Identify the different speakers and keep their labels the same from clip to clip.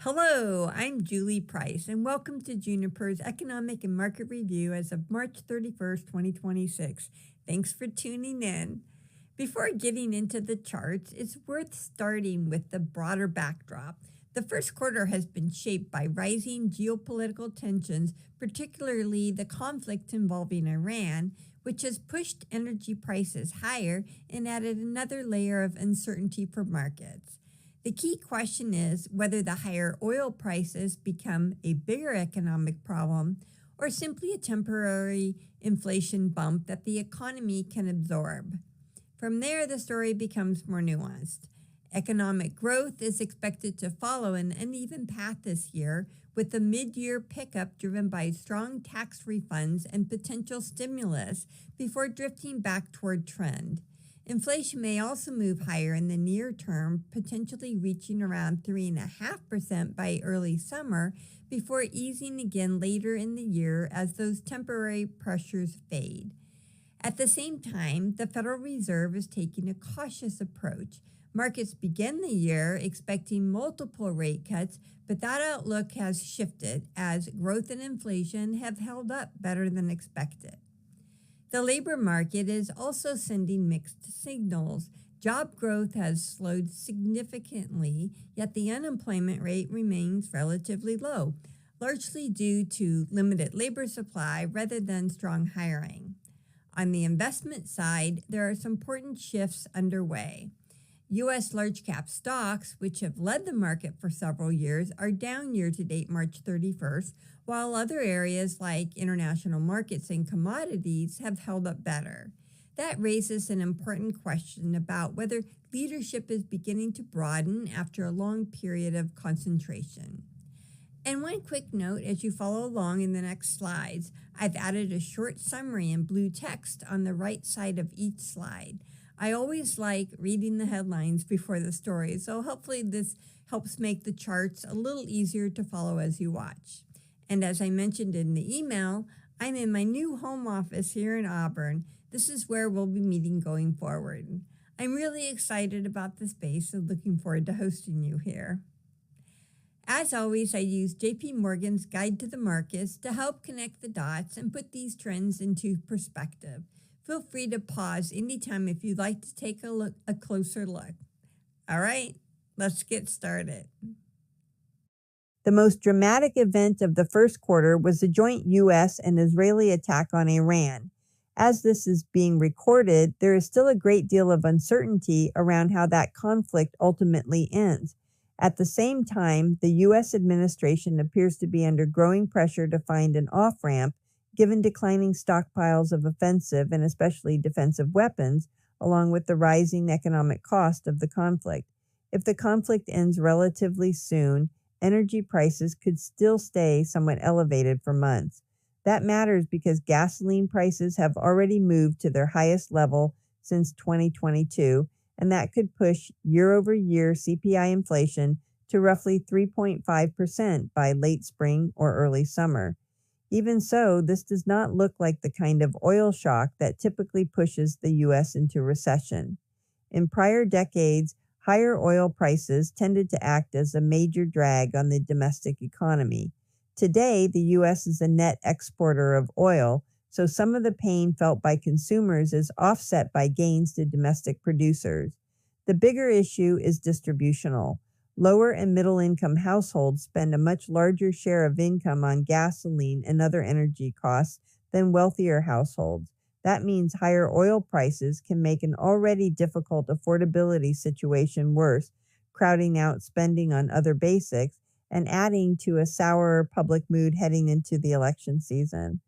Speaker 1: Hello, I'm Julie Price, and welcome to Juniper's Economic and Market Review as of March 31st, 2026. Thanks for tuning in. Before getting into the charts, it's worth starting with the broader backdrop. The first quarter has been shaped by rising geopolitical tensions, particularly the conflict involving Iran, which has pushed energy prices higher and added another layer of uncertainty for markets. The key question is whether the higher oil prices become a bigger economic problem or simply a temporary inflation bump that the economy can absorb. From there, the story becomes more nuanced. Economic growth is expected to follow an uneven path this year, with a mid-year pickup driven by strong tax refunds and potential stimulus before drifting back toward trend. Inflation may also move higher in the near term, potentially reaching around 3.5% by early summer before easing again later in the year as those temporary pressures fade. At the same time, the Federal Reserve is taking a cautious approach. Markets begin the year expecting multiple rate cuts, but that outlook has shifted as growth and inflation have held up better than expected. The labor market is also sending mixed signals. Job growth has slowed significantly, yet the unemployment rate remains relatively low, largely due to limited labor supply rather than strong hiring. On the investment side, there are some important shifts underway. U.S. large cap stocks, which have led the market for several years, are down year to date March 31st, while other areas like international markets and commodities have held up better. That raises an important question about whether leadership is beginning to broaden after a long period of concentration. And one quick note as you follow along in the next slides, I've added a short summary in blue text on the right side of each slide. I always like reading the headlines before the story, so hopefully this helps make the charts a little easier to follow as you watch. And as I mentioned in the email, I'm in my new home office here in Auburn. This is where we'll be meeting going forward. I'm really excited about the space and looking forward to hosting you here. As always, I use JP Morgan's Guide to the Markets to help connect the dots and put these trends into perspective. Feel free to pause anytime if you'd like to take a closer look. All right, let's get started. The most dramatic event of the first quarter was the joint U.S. and Israeli attack on Iran. As this is being recorded, there is still a great deal of uncertainty around how that conflict ultimately ends. At the same time, the U.S. administration appears to be under growing pressure to find an off-ramp given declining stockpiles of offensive and especially defensive weapons, along with the rising economic cost of the conflict. If the conflict ends relatively soon, energy prices could still stay somewhat elevated for months. That matters because gasoline prices have already moved to their highest level since 2022, and that could push year-over-year CPI inflation to roughly 3.5% by late spring or early summer. Even so, this does not look like the kind of oil shock that typically pushes the U.S. into recession. In prior decades, higher oil prices tended to act as a major drag on the domestic economy. Today, the U.S. is a net exporter of oil, so some of the pain felt by consumers is offset by gains to domestic producers. The bigger issue is distributional. Lower and middle-income households spend a much larger share of income on gasoline and other energy costs than wealthier households. That means higher oil prices can make an already difficult affordability situation worse, crowding out spending on other basics and adding to a sour public mood heading into the election season.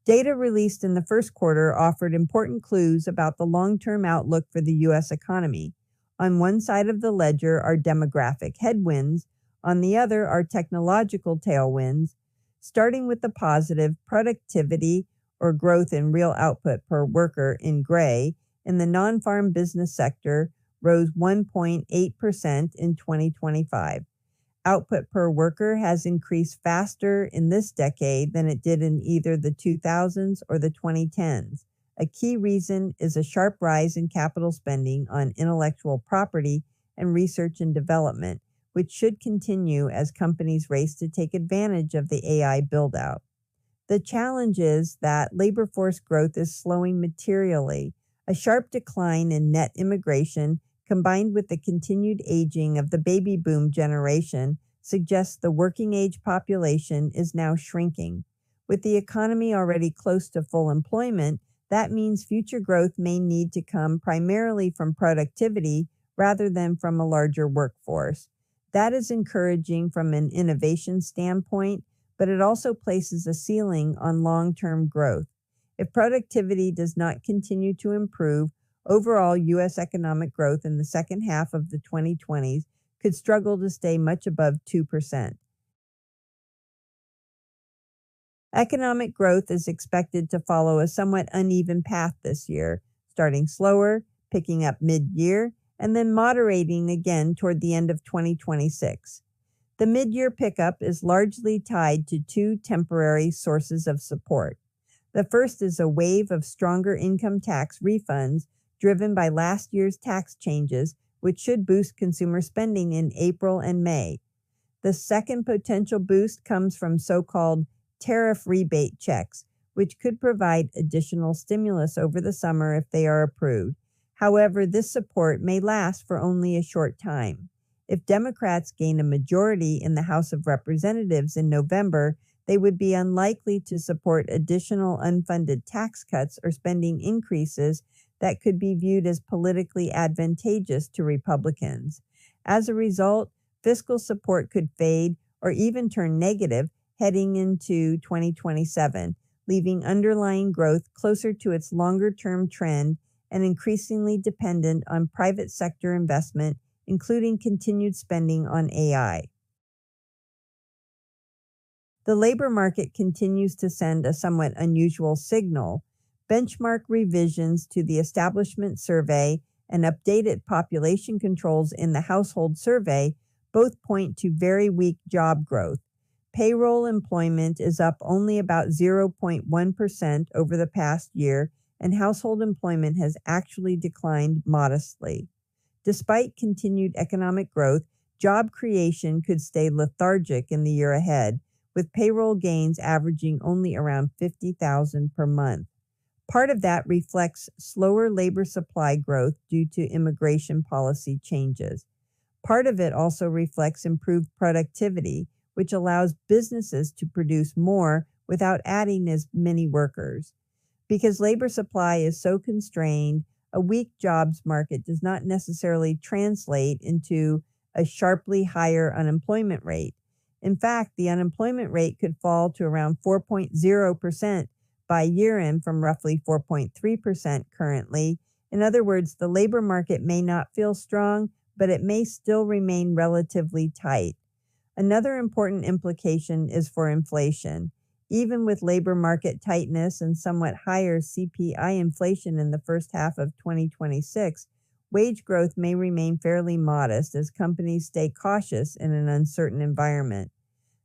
Speaker 1: Data released in the first quarter offered important clues about the long-term outlook for the U.S. economy. On one side of the ledger are demographic headwinds, on the other are technological tailwinds. Starting with the positive, productivity or growth in real output per worker in gray in the non-farm business sector rose 1.8% in 2025. Output per worker has increased faster in this decade than it did in either the 2000s or the 2010s. A key reason is a sharp rise in capital spending on intellectual property and research and development, which should continue as companies race to take advantage of the AI build-out. The challenge is that labor force growth is slowing materially. A sharp decline in net immigration, combined with the continued aging of the baby boom generation, suggests the working age population is now shrinking. With the economy already close to full employment, that means future growth may need to come primarily from productivity rather than from a larger workforce. That is encouraging from an innovation standpoint, but it also places a ceiling on long-term growth. If productivity does not continue to improve, overall U.S. economic growth in the second half of the 2020s could struggle to stay much above 2%. Economic growth is expected to follow a somewhat uneven path this year, starting slower, picking up mid-year, and then moderating again toward the end of 2026. The mid-year pickup is largely tied to two temporary sources of support. The first is a wave of stronger income tax refunds driven by last year's tax changes, which should boost consumer spending in April and May. The second potential boost comes from so-called tariff rebate checks, which could provide additional stimulus over the summer if they are approved. However, this support may last for only a short time. If Democrats gain a majority in the House of Representatives in November, they would be unlikely to support additional unfunded tax cuts or spending increases that could be viewed as politically advantageous to Republicans. As a result, fiscal support could fade or even turn negative heading into 2027, leaving underlying growth closer to its longer-term trend and increasingly dependent on private sector investment, including continued spending on AI. The labor market continues to send a somewhat unusual signal. Benchmark revisions to the Establishment Survey and updated population controls in the Household Survey both point to very weak job growth. Payroll employment is up only about 0.1% over the past year, and household employment has actually declined modestly. Despite continued economic growth, job creation could stay lethargic in the year ahead, with payroll gains averaging only around 50,000 per month. Part of that reflects slower labor supply growth due to immigration policy changes. Part of it also reflects improved productivity, which allows businesses to produce more without adding as many workers. Because labor supply is so constrained, a weak jobs market does not necessarily translate into a sharply higher unemployment rate. In fact, the unemployment rate could fall to around 4.0% by year-end from roughly 4.3% currently. In other words, the labor market may not feel strong, but it may still remain relatively tight. Another important implication is for inflation. Even with labor market tightness and somewhat higher CPI inflation in the first half of 2026, wage growth may remain fairly modest as companies stay cautious in an uncertain environment.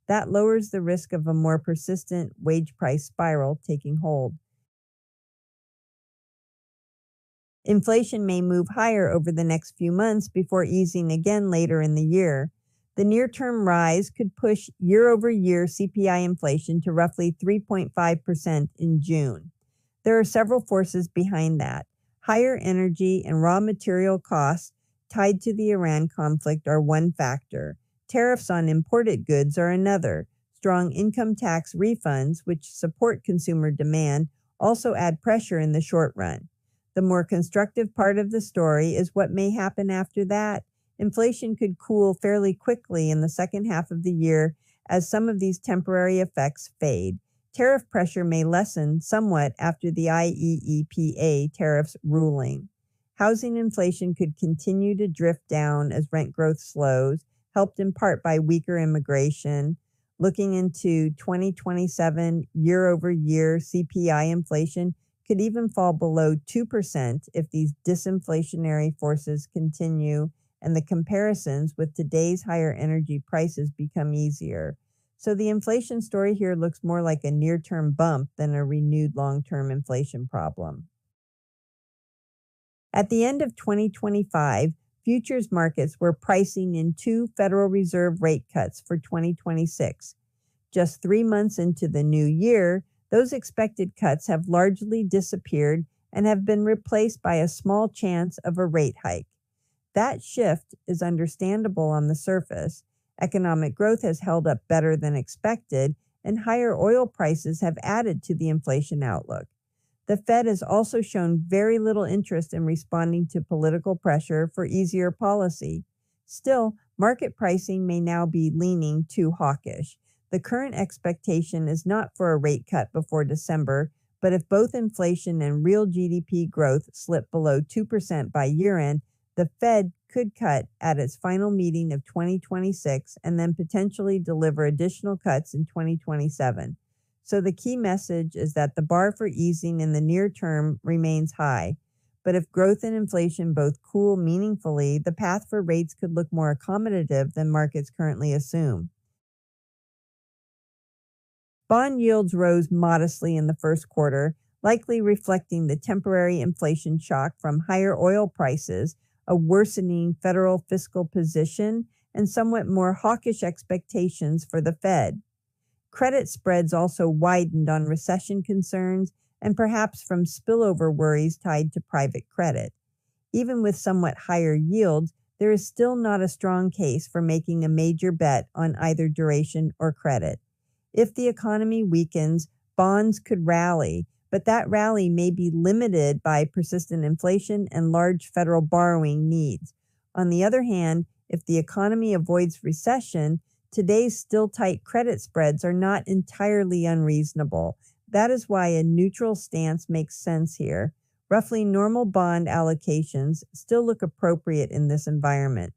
Speaker 1: That lowers the risk of a more persistent wage price spiral taking hold. Inflation may move higher over the next few months before easing again later in the year. The near-term rise could push year-over-year CPI inflation to roughly 3.5% in June. There are several forces behind that. Higher energy and raw material costs tied to the Iran conflict are one factor. Tariffs on imported goods are another. Strong income tax refunds, which support consumer demand, also add pressure in the short run. The more constructive part of the story is what may happen after that. Inflation could cool fairly quickly in the second half of the year as some of these temporary effects fade. Tariff pressure may lessen somewhat after the IEEPA tariffs ruling. Housing inflation could continue to drift down as rent growth slows, helped in part by weaker immigration. Looking into 2027, year-over-year CPI inflation could even fall below 2% if these disinflationary forces continue and the comparisons with today's higher energy prices become easier. So the inflation story here looks more like a near-term bump than a renewed long-term inflation problem. At the end of 2025,
Speaker 2: futures markets were pricing in 2 Federal Reserve rate cuts for 2026. Just 3 months into the new year, those expected cuts have largely disappeared and have been replaced by a small chance of a rate hike. That shift is understandable on the surface. Economic growth has held up better than expected, and higher oil prices have added to the inflation outlook. The Fed has also shown very little interest in responding to political pressure for easier policy. Still, market pricing may now be leaning too hawkish. The current expectation is not for a rate cut before December, but if both inflation and real GDP growth slip below 2% by year-end, the Fed could cut at its final meeting of 2026 and then potentially deliver additional cuts in 2027. So the key message is that the bar for easing in the near term remains high. But if growth and inflation both cool meaningfully, the path for rates could look more accommodative than markets currently assume. Bond yields rose modestly in the first quarter, likely reflecting the temporary inflation shock from higher oil prices, a worsening federal fiscal position, and somewhat more hawkish expectations for the Fed. Credit spreads also widened on recession concerns and perhaps from spillover worries tied to private credit. Even with somewhat higher yields, there is still not a strong case for making a major bet on either duration or credit. If the economy weakens, bonds could rally, but that rally may be limited by persistent inflation and large federal borrowing needs. On the other hand, if the economy avoids recession, today's still tight credit spreads are not entirely unreasonable. That is why a neutral stance makes sense here. Roughly normal bond allocations still look appropriate in this environment.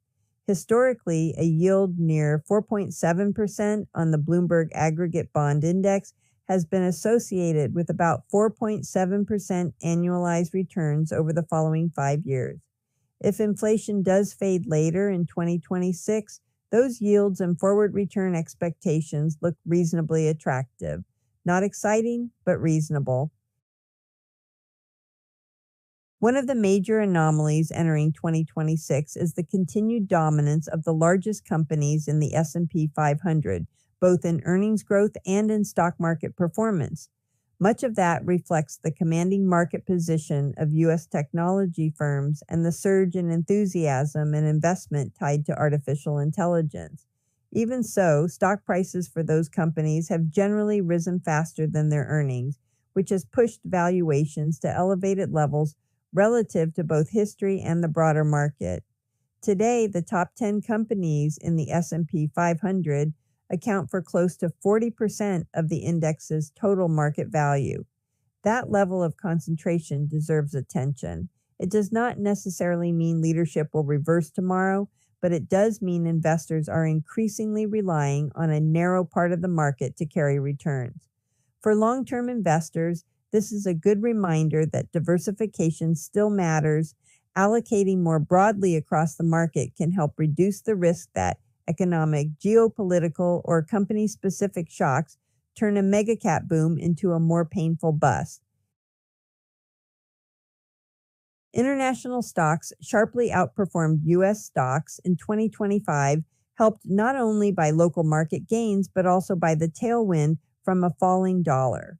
Speaker 2: Historically, a yield near 4.7% on the Bloomberg Aggregate Bond Index has been associated with about 4.7% annualized returns over the following 5 years. If inflation does fade later in 2026, those yields and forward return expectations look reasonably attractive. Not exciting, but reasonable. One of the major anomalies entering 2026 is the continued dominance of the largest companies in the S&P 500, both in earnings growth and in stock market performance. Much of that reflects the commanding market position of U.S. technology firms and the surge in enthusiasm and investment tied to artificial intelligence. Even so, stock prices for those companies have generally risen faster than their earnings, which has pushed valuations to elevated levels relative to both history and the broader market. Today, the top 10 companies in the S&P 500 account for close to 40% of the index's total market value. That level of concentration deserves attention. It does not necessarily mean leadership will reverse tomorrow, but it does mean investors are increasingly relying on a narrow part of the market to carry returns. For long-term investors, this is a good reminder that diversification still matters. Allocating more broadly across the market can help reduce the risk that economic, geopolitical, or company-specific shocks turn a mega-cap boom into a more painful bust. International stocks sharply outperformed U.S. stocks in 2025, helped not only by local market gains, but also by the tailwind from a falling dollar.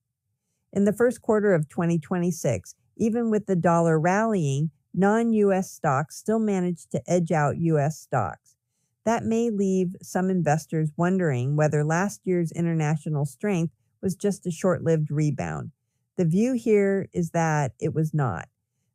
Speaker 2: In the first quarter of 2026, even with the dollar rallying, non-U.S. stocks still managed to edge out U.S. stocks. That may leave some investors wondering whether last year's international strength was just a short-lived rebound. The view here is that it was not.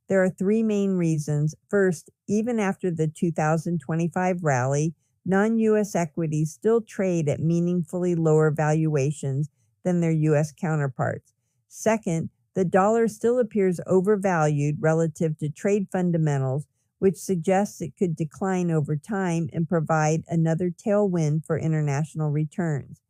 Speaker 2: There are 3 main reasons. First, even after the 2025 rally, non-U.S. equities still trade at meaningfully lower valuations than their U.S. counterparts. Second, the dollar still appears overvalued relative to trade fundamentals, which suggests it could decline over time and provide another tailwind for international returns.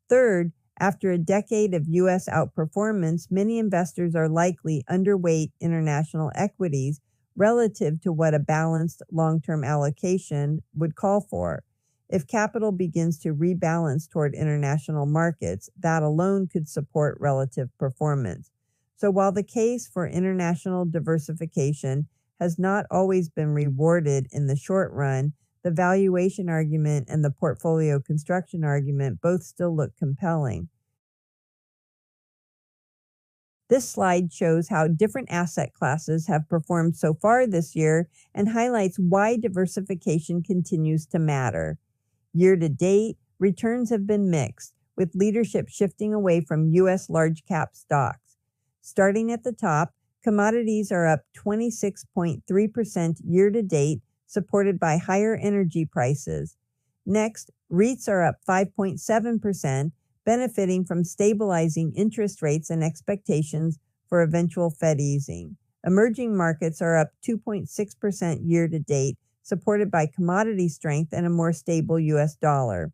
Speaker 2: Third, after a decade of U.S. outperformance, many investors are likely underweight international equities relative to what a balanced long-term allocation would call for. If capital begins to rebalance toward international markets, that alone could support relative performance. So while the case for international diversification has not always been rewarded in the short run, the valuation argument and the portfolio construction argument both still look compelling. This slide shows how different asset classes have performed so far this year and highlights why diversification continues to matter. Year to date, returns have been mixed, with leadership shifting away from U.S. large cap stocks. Starting at the top, commodities are up 26.3% year to date, supported by higher energy prices. Next, REITs are up 5.7%, benefiting from stabilizing interest rates and expectations for eventual Fed easing. Emerging markets are up 2.6% year to date, supported by commodity strength and a more stable U.S. dollar.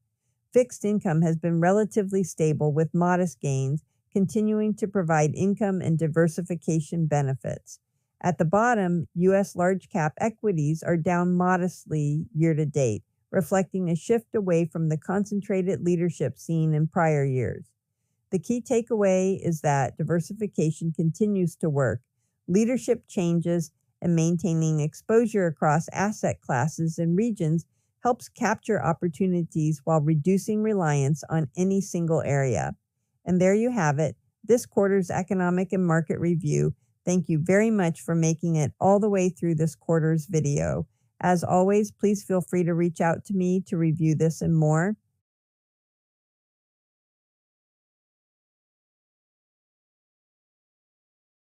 Speaker 2: Fixed income has been relatively stable with modest gains, continuing to provide income and diversification benefits. At the bottom, U.S. large cap equities are down modestly year to date, reflecting a shift away from the concentrated leadership seen in prior years. The key takeaway is that diversification continues to work. Leadership changes and maintaining exposure across asset classes and regions helps capture opportunities while reducing reliance on any single area. And there you have it, this quarter's economic and market review. Thank you very much for making it all the way through this quarter's video. As always, please feel free to reach out to me to review this and more.